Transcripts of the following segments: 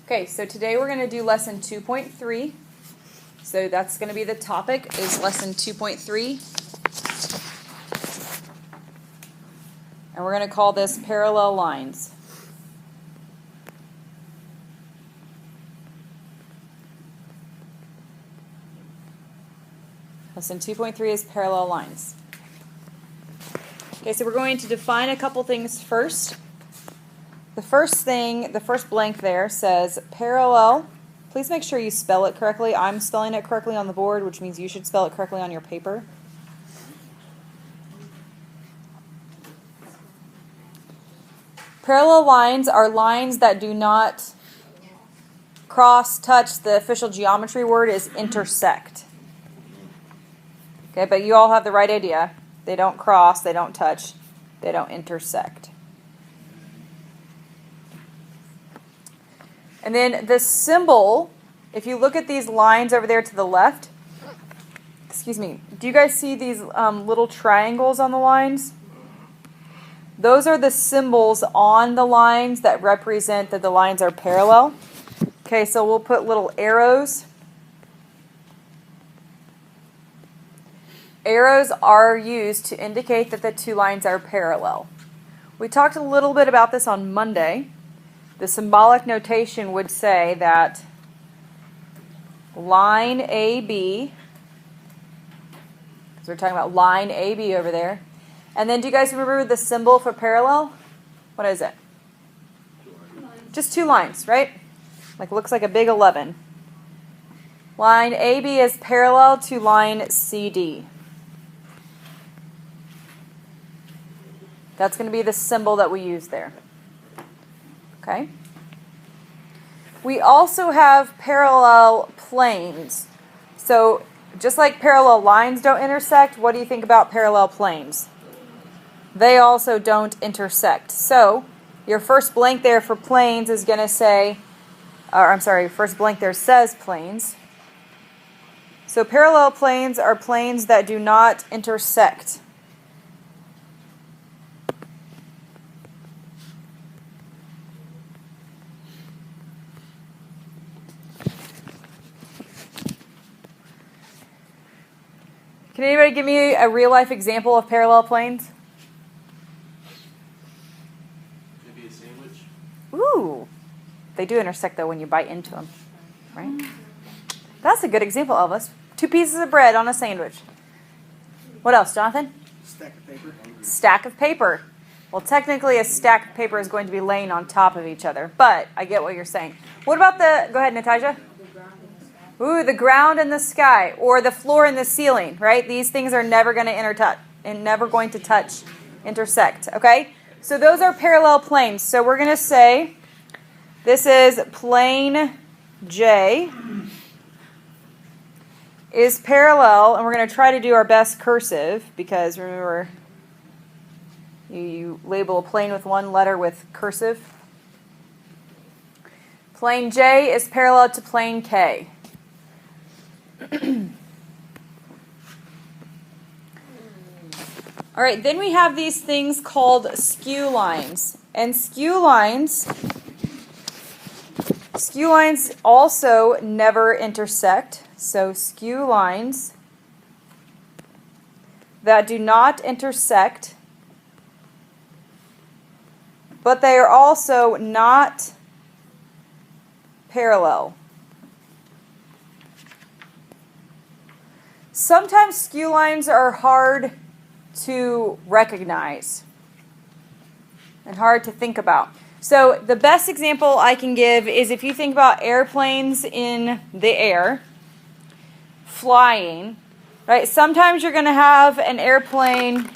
Okay, so today we're going to do lesson 2.3. So that's going to be the topic, is lesson 2.3. And we're going to call this parallel lines. Lesson 2.3 is parallel lines. Okay, so we're going to define a couple things first. The first blank there says parallel. Please make sure you spell it correctly. I'm spelling it correctly on the board, which means you should spell it correctly on your paper. Parallel lines are lines that do not cross, touch. The official geometry word is intersect. Okay, but you all have the right idea. They don't cross, they don't touch, they don't intersect. And then the symbol, if you look at these lines over there to the left, excuse me, do you guys see these little triangles on the lines? Those are the symbols on the lines that represent that the lines are parallel. Okay, so we'll put little arrows. Arrows are used to indicate that the two lines are parallel. We talked a little bit about this on Monday. The symbolic notation would say that line AB, because we're talking about line AB over there. And then do you guys remember the symbol for parallel? What is it? Just two lines, right? Looks like a big 11. Line AB is parallel to line CD. That's going to be the symbol that we use there. Okay? We also have parallel planes. So just like parallel lines don't intersect, what do you think about parallel planes? They also don't intersect. So your first blank there for planes is going to say, first blank there says planes. So parallel planes are planes that do not intersect. Can anybody give me a real-life example of parallel planes? Maybe a sandwich? Ooh. They do intersect, though, when you bite into them. Right? That's a good example, Elvis. 2 pieces of bread on a sandwich. What else, Jonathan? Stack of paper. Stack of paper. Well, technically, a stack of paper is going to be laying on top of each other. But I get what you're saying. What about go ahead, Natasha. Ooh, the ground and the sky, or the floor and the ceiling, right? These things are never going to intersect, okay? So those are parallel planes. So we're going to say this is plane J is parallel, and we're going to try to do our best cursive, because remember, you label a plane with one letter with cursive. Plane J is parallel to plane K. All right, then we have these things called skew lines. And skew lines also never intersect. So skew lines that do not intersect, but they are also not parallel. Sometimes skew lines are hard to recognize and hard to think about. So the best example I can give is if you think about airplanes in the air, flying, right? Sometimes you're going to have an airplane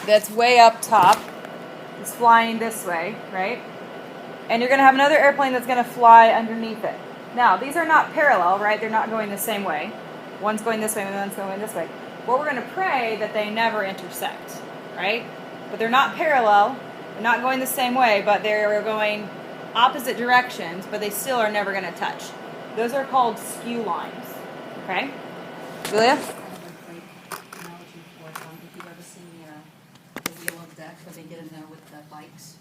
that's way up top. It's flying this way, right? And you're going to have another airplane that's going to fly underneath it. Now, these are not parallel, right? They're not going the same way. One's going this way and one's going this way. Well, we're going to pray that they never intersect, right? But they're not parallel. They're not going the same way, but they're going opposite directions, but they still are never going to touch. Those are called skew lines, okay? Julia? I have a great analogy for if you've ever seen the wheel of death where they get in there with the bikes,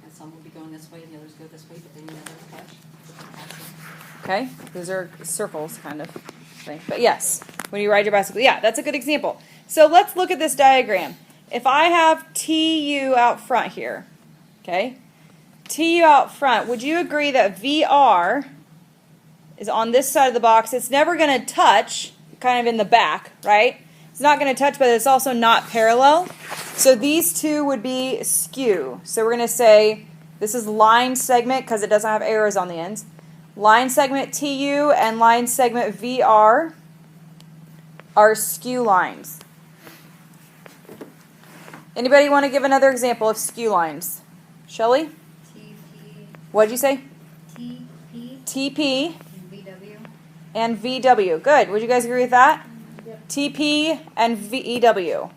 and some will be going this way and the others go this way, but they never Okay? Those are circles kind of thing. But yes, when you ride your bicycle. Yeah, that's a good example. So let's look at this diagram. If I have TU out front here, okay? TU out front, would you agree that VR is on this side of the box? It's never going to touch, kind of in the back, right? It's not going to touch, but it's also not parallel. So these two would be skew. So we're going to say this is line segment because it doesn't have arrows on the ends. Line segment TU and line segment VR are skew lines. Anybody want to give another example of skew lines? Shelley? TP. What'd you say? TP. TP And VW. and VW. Good. Would you guys agree with that? Yep. TP and VW.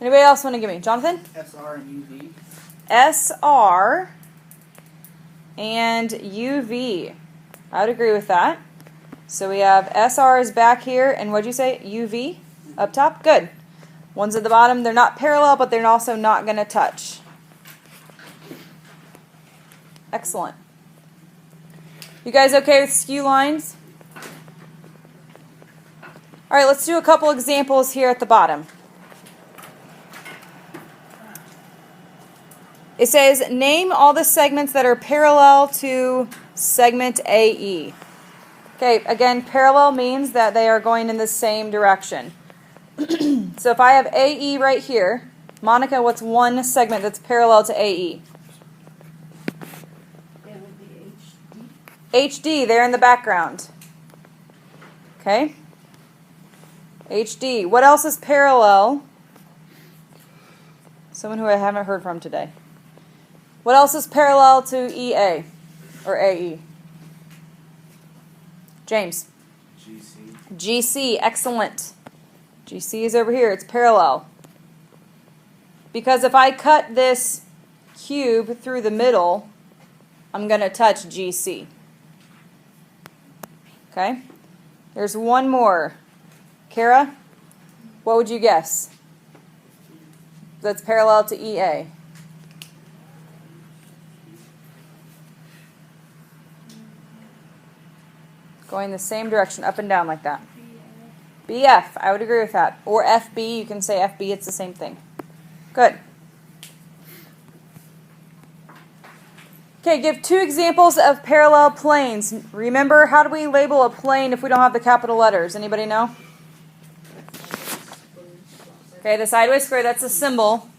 Anybody else want to give me? Jonathan? SR and UV. SR and UV. I would agree with that. So we have SR is back here, and what'd you say? UV up top? Good. One's at the bottom. They're not parallel, but they're also not going to touch. Excellent. You guys okay with skew lines? All right, let's do a couple examples here at the bottom. It says, name all the segments that are parallel to segment AE. Okay, again, parallel means that they are going in the same direction. So if I have AE right here, Monica, what's one segment that's parallel to AE? It would be HD. HD, there in the background. Okay? HD. What else is parallel? Someone who I haven't heard from today. What else is parallel to EA or AE? James. GC. GC, excellent. GC is over here. It's parallel. Because if I cut this cube through the middle, I'm going to touch GC. Okay? There's one more. Kara, what would you guess? That's parallel to EA. Going the same direction, up and down like that. BF, I would agree with that. Or FB, you can say FB, it's the same thing. Good. Okay, give two examples of parallel planes. Remember, how do we label a plane if we don't have the capital letters? Anybody know? Okay, the sideways square, that's a symbol.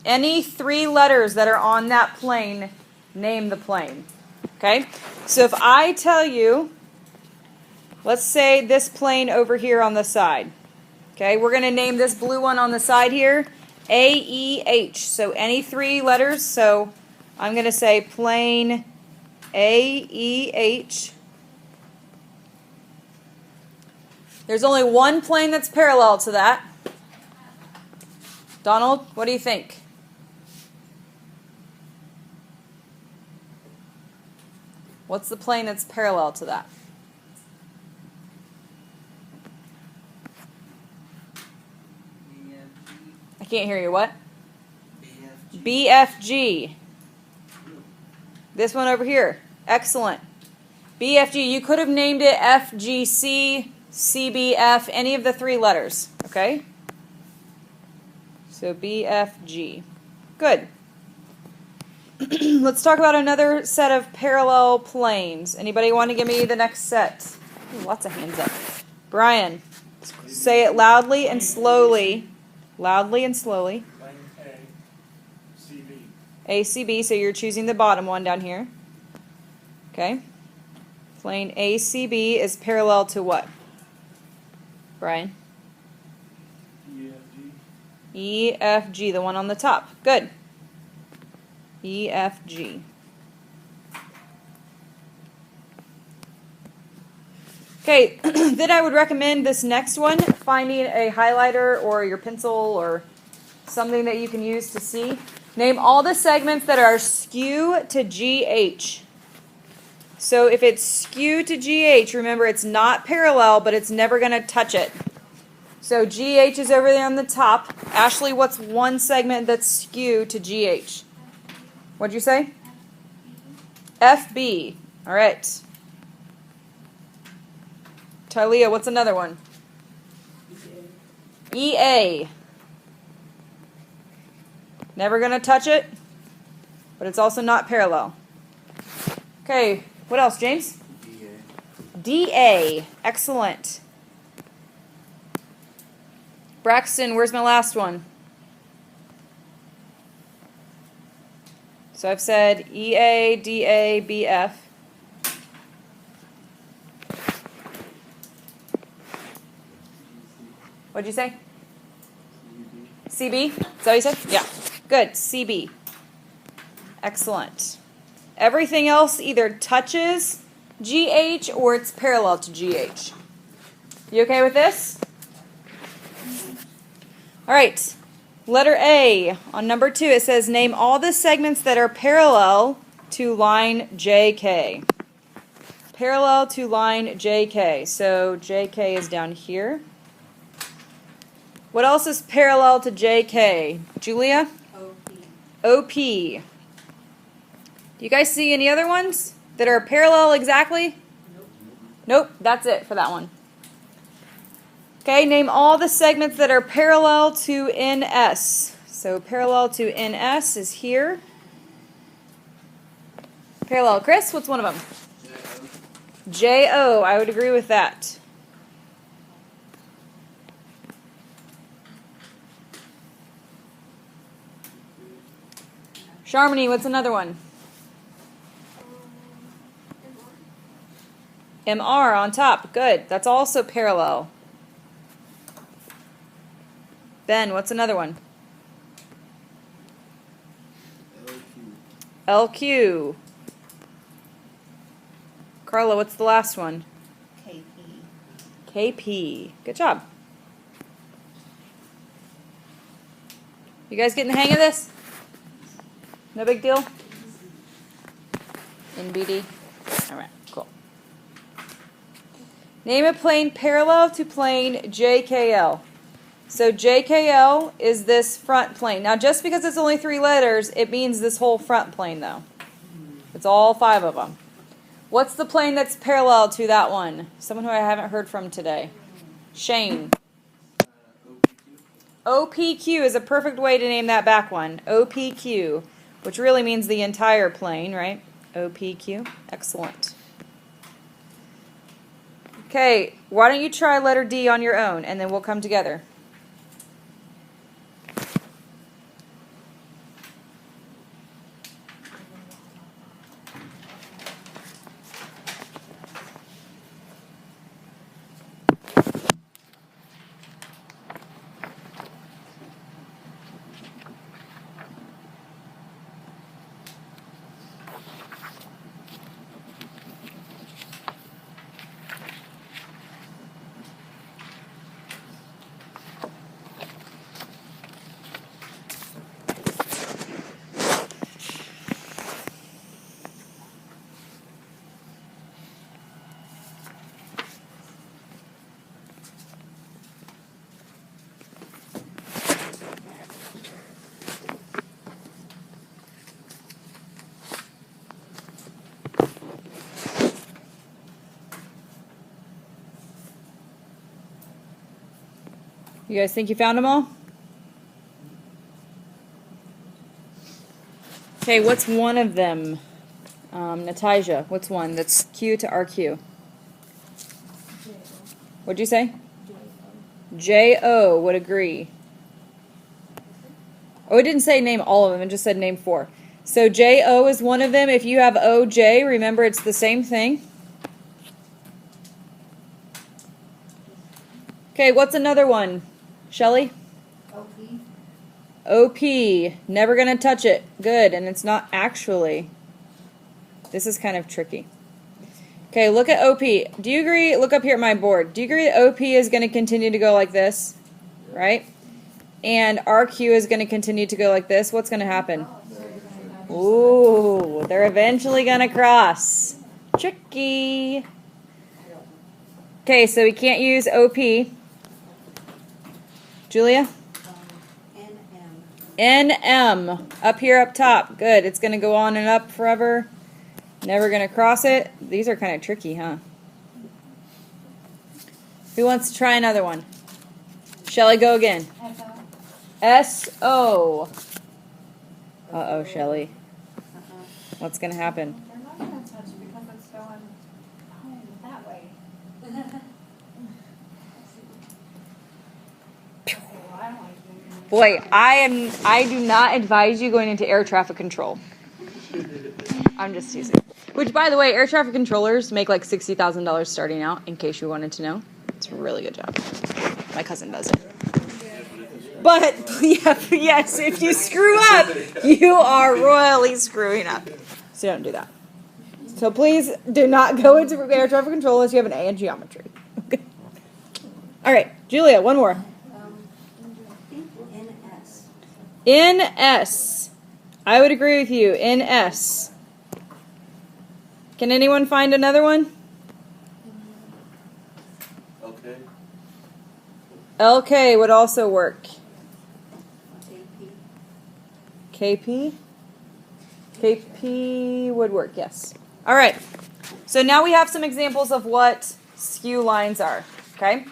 Any three letters that are on that plane, name the plane. Okay, so if I tell you, let's say this plane over here on the side. Okay, we're going to name this blue one on the side here AEH. So any three letters. So I'm going to say plane AEH. There's only one plane that's parallel to that. Donald, what do you think? What's the plane that's parallel to that? I can't hear you. What? BFG. This one over here. Excellent. BFG. You could have named it FGC, CBF, any of the three letters. Okay? So BFG. Good. Let's talk about another set of parallel planes. Anybody want to give me the next set? Ooh, lots of hands up. Brian, say it loudly and slowly. Loudly and slowly. Plane A, CB. ACB, so you're choosing the bottom one down here. Okay. Plane ACB is parallel to what? Brian? EFG. EFG, the one on the top. Good. EFG. Okay, then I would recommend this next one, finding a highlighter or your pencil or something that you can use to see. Name all the segments that are skew to GH. So if it's skew to GH, remember it's not parallel, but it's never going to touch it. So GH is over there on the top. Ashley, what's one segment that's skew to GH? What'd you say? FB. All right. Talia, what's another one? EA. Never going to touch it, but it's also not parallel. Okay, what else, James? DA. Excellent. Braxton, where's my last one? So I've said EA, DA, BF. What'd you say? CB? Is that what you said? Yeah. Good. CB. Excellent. Everything else either touches GH or it's parallel to GH. You okay with this? All right. Letter A on number 2, it says name all the segments that are parallel to line JK. Parallel to line JK. So JK is down here. What else is parallel to JK? Julia? OP. Do you guys see any other ones that are parallel exactly? Nope, that's it for that one. Okay, name all the segments that are parallel to NS. So parallel to NS is here. Parallel. Chris, what's one of them? JO. I would agree with that. Sharmini, what's another one? MR on top. Good. That's also parallel. Ben, what's another one? LQ. Carla, what's the last one? KP. Good job. You guys getting the hang of this? No big deal? NBD? Alright, cool. Name a plane parallel to plane JKL. So JKL is this front plane. Now just because it's only 3 letters, it means this whole front plane though. It's all 5 of them. What's the plane that's parallel to that one? Someone who I haven't heard from today. Shane. OPQ is a perfect way to name that back one. OPQ, which really means the entire plane, right? OPQ. Excellent. Okay, why don't you try letter D on your own, and then we'll come together. You guys think you found them all? Okay, what's one of them? Natasha, what's one that's Q to RQ? What'd you say? JO would agree. Oh, it didn't say name all of them, it just said name 4. So JO is one of them. If you have OJ, remember it's the same thing. Okay, what's another one? Shelly? OP. Never going to touch it. Good, and it's not actually. This is kind of tricky. Okay, look at OP. Do you agree? Look up here at my board. Do you agree that OP is going to continue to go like this? Right? And RQ is going to continue to go like this. What's going to happen? Ooh, they're eventually going to cross. Tricky. Okay, so we can't use OP. Julia? NM. NM. Up here, up top. Good. It's going to go on and up forever. Never going to cross it. These are kind of tricky, huh? Who wants to try another one? Shall I go again? S-O. Uh-oh, Shelly. What's going to happen? They're not going to touch it because it's going that way. Boy, I do not advise you going into air traffic control. I'm just teasing. Which, by the way, air traffic controllers make like $60,000 starting out, in case you wanted to know. It's a really good job. My cousin does it. But, yeah, yes, if you screw up, you are royally screwing up. So don't do that. So please do not go into air traffic control unless you have an A in geometry. Okay. All right, Julia, one more. NS. I would agree with you. NS. Can anyone find another one? Okay. LK would also work. KP? KP would work, yes. All right. So now we have some examples of what skew lines are, okay?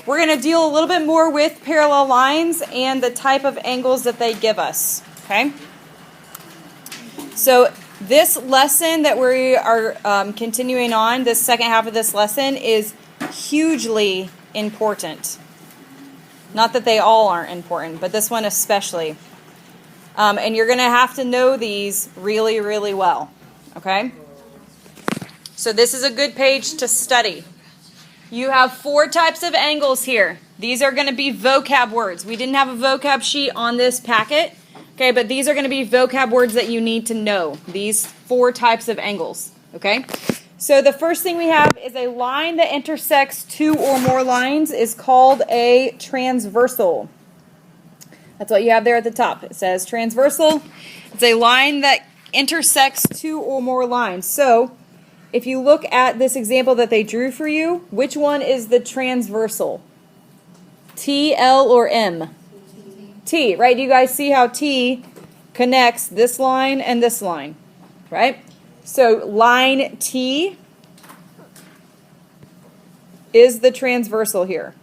We're going to deal a little bit more with parallel lines and the type of angles that they give us, okay? So this lesson that we are continuing on, this second half of this lesson, is hugely important. Not that they all aren't important, but this one especially. And you're going to have to know these really, really well, okay? So this is a good page to study. You have 4 types of angles here. These are going to be vocab words. We didn't have a vocab sheet on this packet, okay, but these are going to be vocab words that you need to know. These 4 types of angles, okay? So the first thing we have is a line that intersects 2 or more lines is called a transversal. That's what you have there at the top. It says transversal. It's a line that intersects 2 or more lines. So if you look at this example that they drew for you, which one is the transversal? T, L, or M? T, right? You guys see how T connects this line and this line, right? So line T is the transversal here.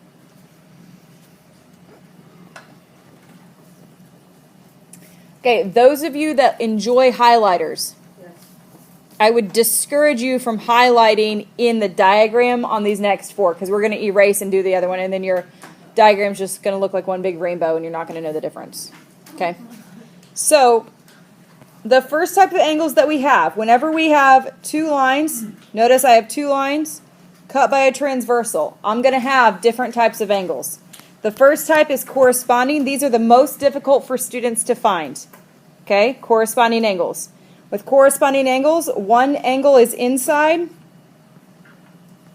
Okay, those of you that enjoy highlighters, I would discourage you from highlighting in the diagram on these next 4 because we're going to erase and do the other one, and then your diagram's just going to look like one big rainbow and you're not going to know the difference. Okay? So the first type of angles that we have, whenever we have 2 lines, notice I have 2 lines cut by a transversal. I'm going to have different types of angles. The first type is corresponding. These are the most difficult for students to find. Okay? Corresponding angles. With corresponding angles, one angle is inside.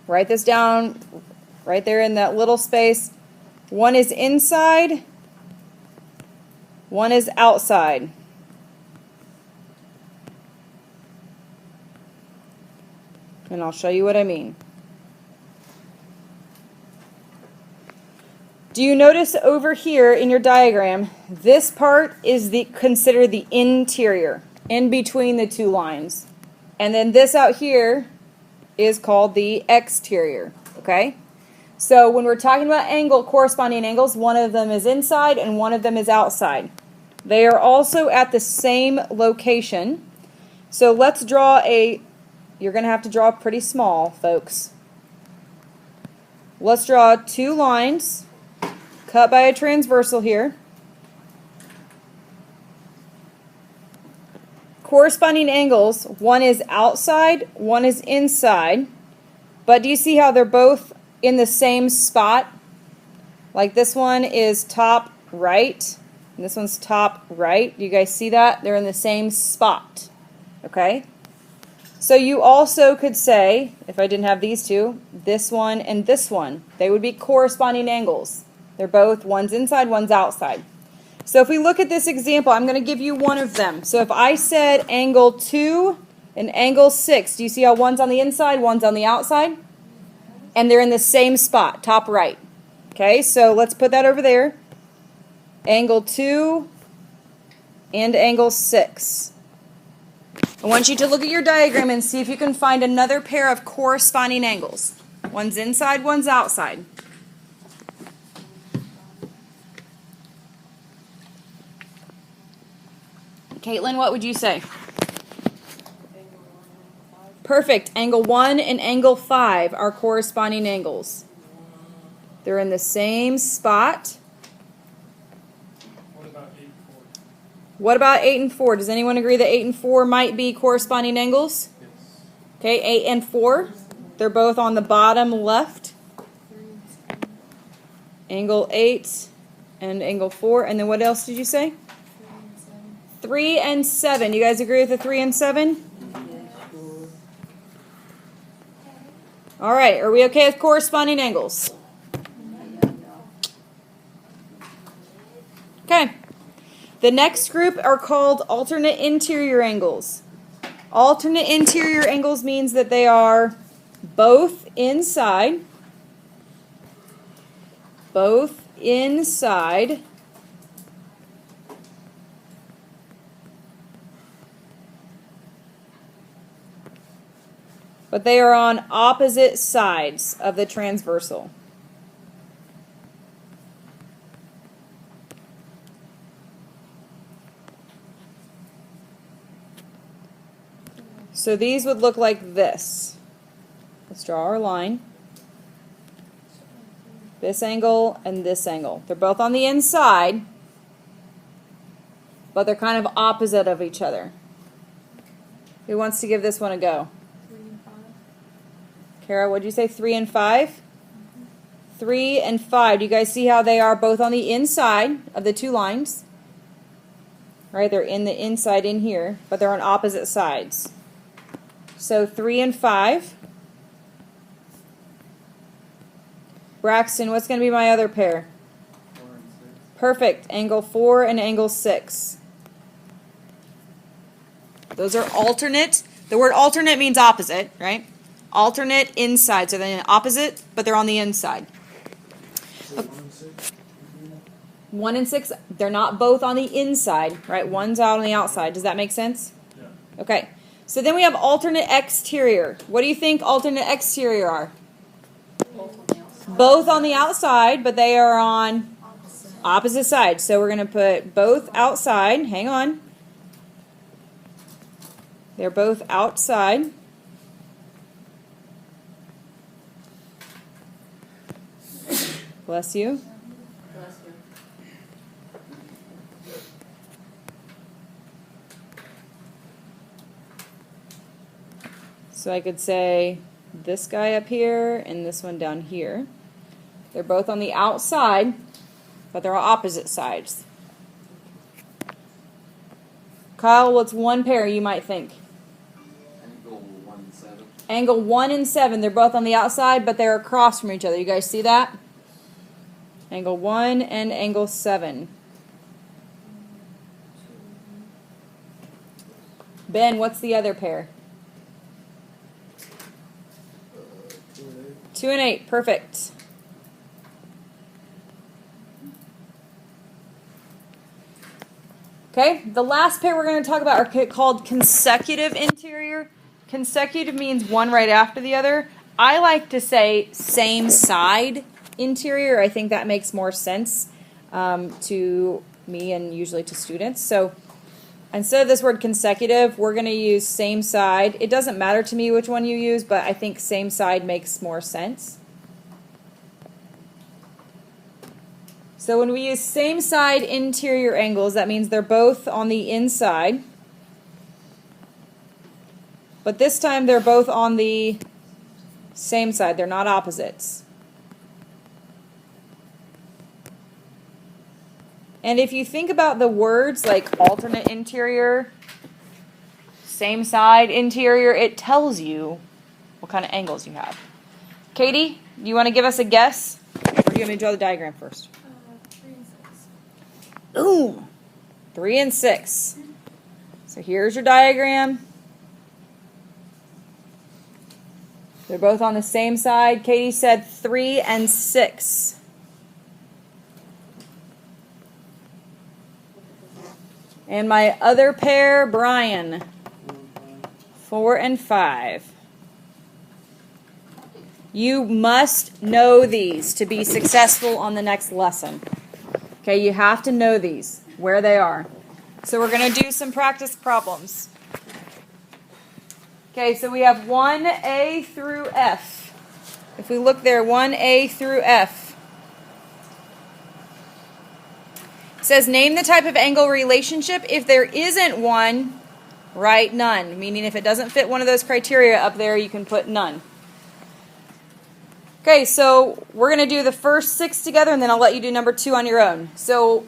Write this down right there in that little space. One is inside. One is outside. And I'll show you what I mean. Do you notice over here in your diagram, this part is considered the interior, in between the 2 lines. And then this out here is called the exterior, okay? So when we're talking about corresponding angles, one of them is inside and one of them is outside. They are also at the same location. So let's draw you're going to have to draw pretty small, folks. Let's draw 2 lines cut by a transversal here. Corresponding angles, one is outside, one is inside. But do you see how they're both in the same spot? Like this one is top right, and this one's top right. Do you guys see that? They're in the same spot. Okay? So you also could say, if I didn't have these 2, this one and this one, they would be corresponding angles. They're both, one's inside, one's outside. So if we look at this example, I'm going to give you one of them. So if I said angle 2 and angle 6, do you see how one's on the inside, one's on the outside? And they're in the same spot, top right. Okay, so let's put that over there. Angle 2 and angle 6. I want you to look at your diagram and see if you can find another pair of corresponding angles. One's inside, one's outside. Caitlin, what would you say? Perfect. Angle 1 and angle 5 are corresponding angles. They're in the same spot. What about 8 and 4? What about 8 and 4? Does anyone agree that 8 and 4 might be corresponding angles? Yes. Okay, 8 and 4. They're both on the bottom left. Angle 8 and angle 4. And then what else did you say? 3 and 7. You guys agree with the 3 and 7? All right, are we okay with corresponding angles? Okay. The next group are called alternate interior angles. Alternate interior angles means that they are both inside, but they are on opposite sides of the transversal. So these would look like this. Let's draw our line. This angle and this angle. They're both on the inside, but they're kind of opposite of each other. Who wants to give this one a go? 3 and 5. Kara, what'd you say? 3 and 5? 3 and 5. Do you guys see how they are both on the inside of the two lines? Right, they're in the inside in here, but they're on opposite sides. So 3 and 5. Braxton, what's going to be my other pair? 4 and 6. Perfect. Angle 4 and angle 6. Those are alternate. The word alternate means opposite, right? Alternate inside. So they're opposite, but they're on the inside. So 1 and 6? 1 and 6, they're not both on the inside, right? One's out on the outside. Does that make sense? Yeah. Okay. So then we have alternate exterior. What do you think alternate exterior are? Both on the outside, but they are on opposite sides. So we're going to put both outside. Hang on. They're both outside. Bless you. Bless you. So I could say this guy up here and this one down here. They're both on the outside, but they're opposite sides. Kyle, what's one pair you might think? Angle 1 and 7. Angle 1 and 7. They're both on the outside, but they're across from each other. You guys see that? Angle 1 and angle 7. Ben, what's the other pair? 2 and 8. 2 and 8. Perfect. Okay, the last pair we're going to talk about are called consecutive interior. Consecutive means one right after the other. I like to say same side interior. I think that makes more sense to me and usually to students. So instead of this word consecutive, we're going to use same side. It doesn't matter to me which one you use, but I think same side makes more sense. So when we use same side interior angles, that means they're both on the inside. But this time they're both on the same side. They're not opposites. And if you think about the words like alternate interior, same side interior, it tells you what kind of angles you have. Katie, do you want to give us a guess? Or do you want me to draw the diagram first? 3 and 6. Ooh, 3 and 6. So here's your diagram. They're both on the same side. Katie said 3 and 6. And my other pair, Brian. 4 and 5. You must know these to be successful on the next lesson. Okay, you have to know these, where they are. So we're going to do some practice problems. Okay, so we have 1A through F. If we look there, 1A through F. It says, name the type of angle relationship. If there isn't one, write none. Meaning if it doesn't fit one of those criteria up there, you can put none. Okay, so we're going to do the first 6 together, and then I'll let you do number 2 on your own. So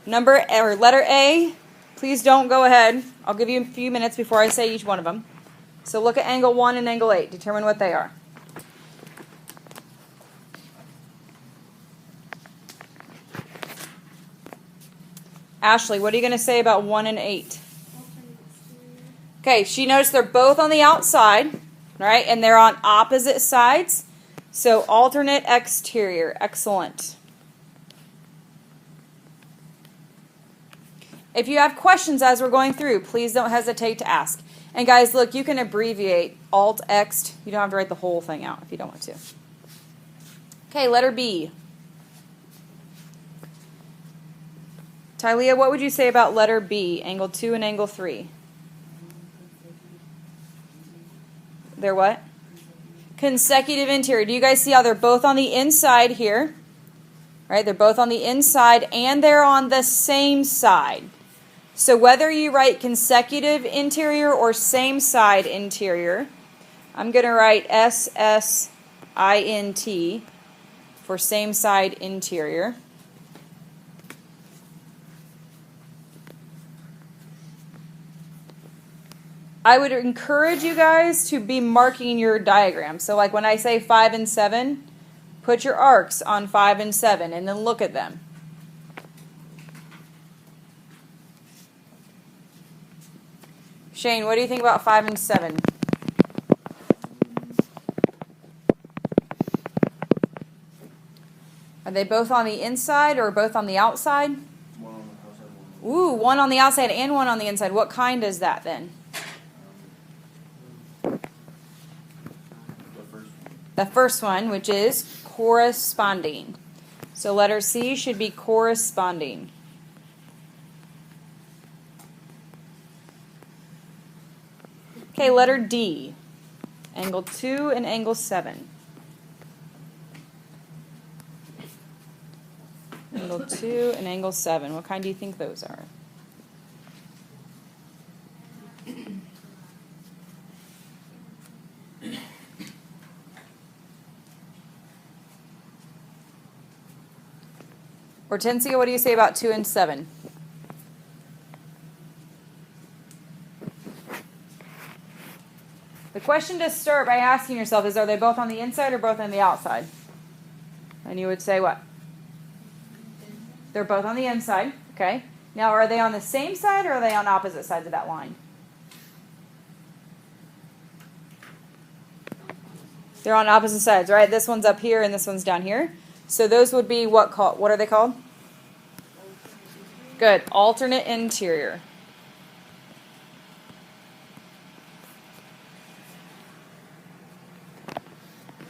letter A, please don't go ahead. I'll give you a few minutes before I say each one of them. So look at angle 1 and angle 8. Determine what they are. Ashley, what are you going to say about 1 and 8? Okay, she noticed they're both on the outside, right? And they're on opposite sides. So alternate exterior. Excellent. If you have questions as we're going through, please don't hesitate to ask. And guys, look, you can abbreviate Alt-Ext. You don't have to write the whole thing out if you don't want to. Okay, letter B. Tylea, what would you say about letter B, angle 2 and angle 3? They're what? Consecutive interior. Do you guys see how they're both on the inside here? Right? They're both on the inside and they're on the same side. So whether you write consecutive interior or same side interior, I'm going to write SSINT for same side interior. I would encourage you guys to be marking your diagram. So like when I say 5 and 7, put your arcs on 5 and 7 and then look at them. Shane, what do you think about 5 and 7? Are they both on the inside or both on the outside? One on the outside, Ooh, one on the outside and one on the inside. What kind is that then? The first one, which is corresponding. So letter C should be corresponding. Okay, letter D. Angle 2 and angle 7. Angle 2 and angle 7. What kind do you think those are? Hortensia, what do you say about 2 and 7? The question to start by asking yourself is, are they both on the inside or both on the outside? And you would say what? They're both on the inside. Okay. Now, are they on the same side or are they on opposite sides of that line? They're on opposite sides, right? This one's up here and this one's down here. So those would be what are they called? Good. Alternate interior.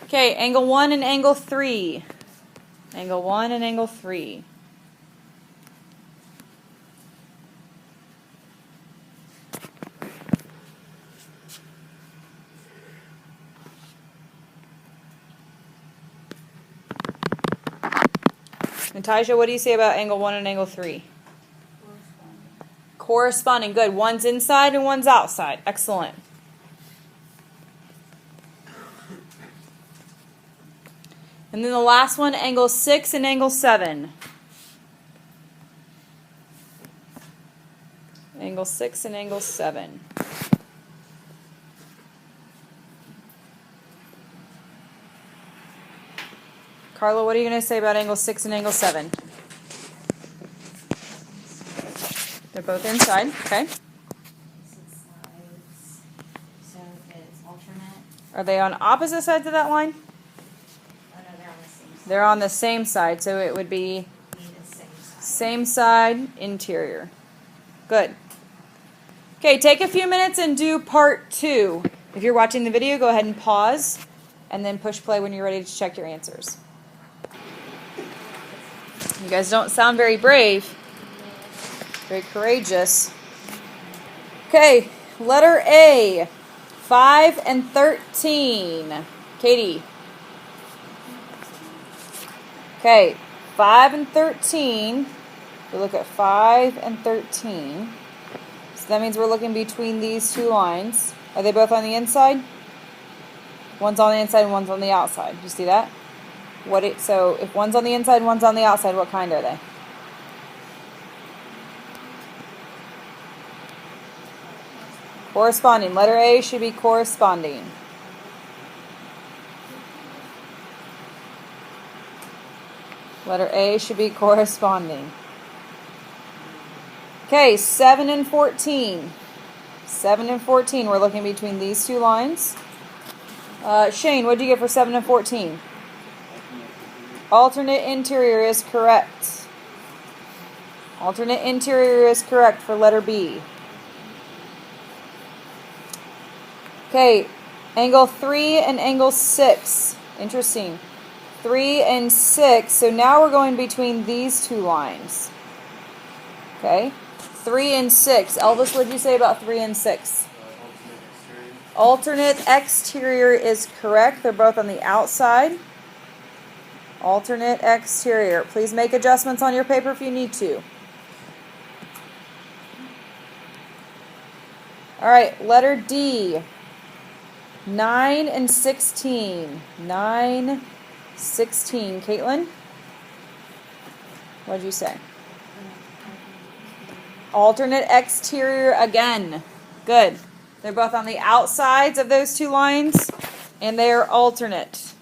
Okay, angle 1 and angle 3. Angle 1 and angle 3. Natasha, what do you say about angle 1 and angle 3? Corresponding. Good. One's inside and one's outside. Excellent. And then the last one, angle 6 and angle 7. Angle 6 and angle 7. Carla, what are you going to say about angle 6 and angle 7? They're both inside, okay. Sides, so it's alternate. Are they on opposite sides of that line? Oh no, they're on the same side. They're on the same side, so it would be Be the same side. same side, interior. Good. Okay, take a few minutes and do part 2. If you're watching the video, go ahead and pause and then push play when you're ready to check your answers. You guys don't sound very brave, very courageous. Okay, letter A, 5 and 13. Katie. Okay, 5 and 13. We look at 5 and 13. So that means we're looking between these two lines. Are they both on the inside? One's on the inside and one's on the outside. You see that? So if one's on the inside and one's on the outside, what kind are they? Corresponding. Letter A should be corresponding. Letter A should be corresponding. Okay, 7 and 14. 7 and 14. We're looking between these two lines. Shane, what did you get for 7 and 14? Alternate interior is correct. Alternate interior is correct for letter B. Okay, angle 3 and angle 6. Interesting. 3 and 6. So now we're going between these two lines. Okay, 3 and 6. Elvis, what did you say about 3 and 6? Alternate exterior is correct. They're both on the outside. Alternate exterior. Please make adjustments on your paper if you need to. All right, letter D. 9 and 16. 9, 16. Caitlin? What did you say? Alternate exterior again. Good. They're both on the outsides of those two lines, and they are alternate.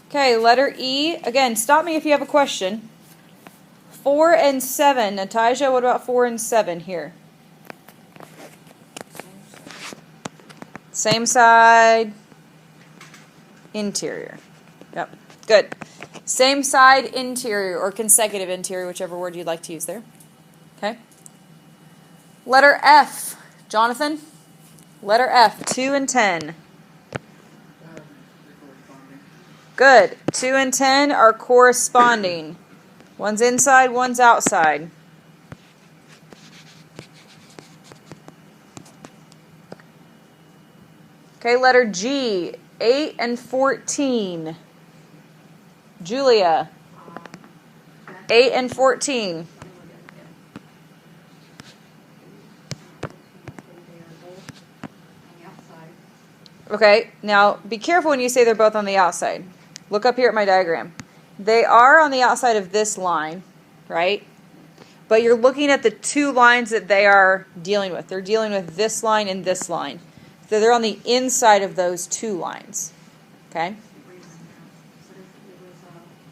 Okay, letter E. Again, stop me if you have a question. 4 and 7. Natasha, what about 4 and 7 here? Same side, interior. Yep, good. Same side, interior, or consecutive interior, whichever word you'd like to use there. Okay. Letter F. Jonathan? Letter F, 2 and 10. Good. 2 and 10 are corresponding. One's inside, one's outside. Okay, letter G, 8 and 14. Julia, 8 and 14. Okay, now be careful when you say they're both on the outside. Look up here at my diagram. They are on the outside of this line, right? But you're looking at the two lines that they are dealing with. They're dealing with this line and this line. So they're on the inside of those two lines. Okay?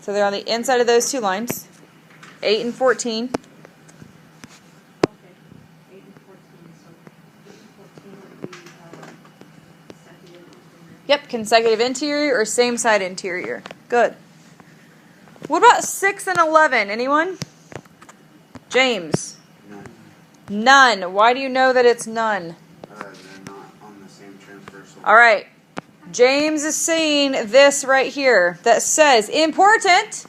So they're on the inside of those two lines. 8 and 14. Yep, consecutive interior or same side interior. Good. What about 6 and 11? Anyone? James? None. None. Why do you know that it's none? They're not on the same transversal. All right. James is seeing this right here that says, important,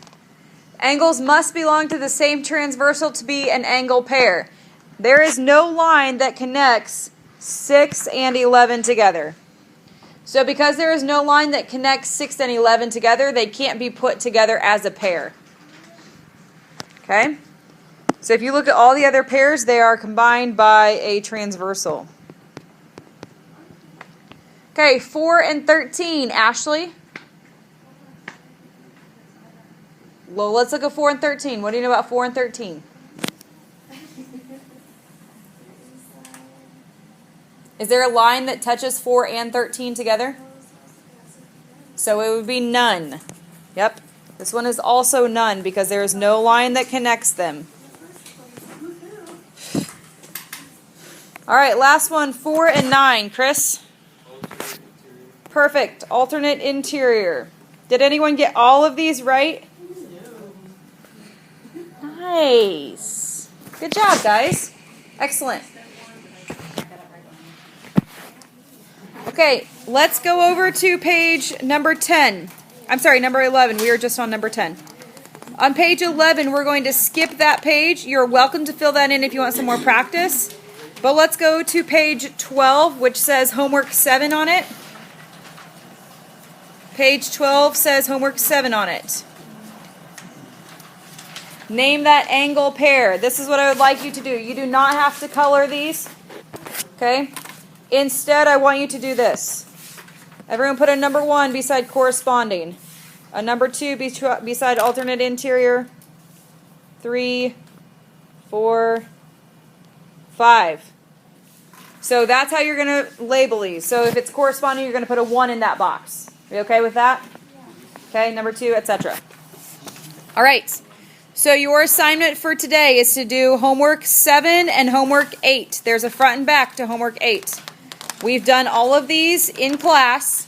angles must belong to the same transversal to be an angle pair. There is no line that connects 6 and 11 together. So because there is no line that connects 6 and 11 together, they can't be put together as a pair. Okay? So if you look at all the other pairs, they are combined by a transversal. Okay, 4 and 13. Ashley? Well, let's look at 4 and 13. What do you know about 4 and 13? Is there a line that touches 4 and 13 together? So it would be none. Yep. This one is also none because there is no line that connects them. All right, last one, 4 and 9. Chris? Perfect. Alternate interior. Did anyone get all of these right? Nice. Good job, guys. Excellent. Okay, let's go over to page number 10. I'm sorry, number 11. We were just on number 10. On page 11, we're going to skip that page. You're welcome to fill that in if you want some more practice. But let's go to page 12, which says homework 7 on it. Page 12 says homework 7 on it. Name that angle pair. This is what I would like you to do. You do not have to color these. Okay? Instead, I want you to do this. Everyone put a number 1 beside corresponding. A number 2 beside alternate interior. 3, 4, 5. So that's how you're going to label these. So if it's corresponding, you're going to put a 1 in that box. Are you okay with that? Okay, number 2, etc. All right. So your assignment for today is to do homework 7 and homework 8. There's a front and back to homework 8. We've done all of these in class.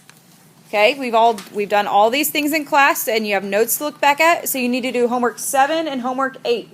Okay, we've done all these things in class, and you have notes to look back at. So you need to do homework 7 and homework 8.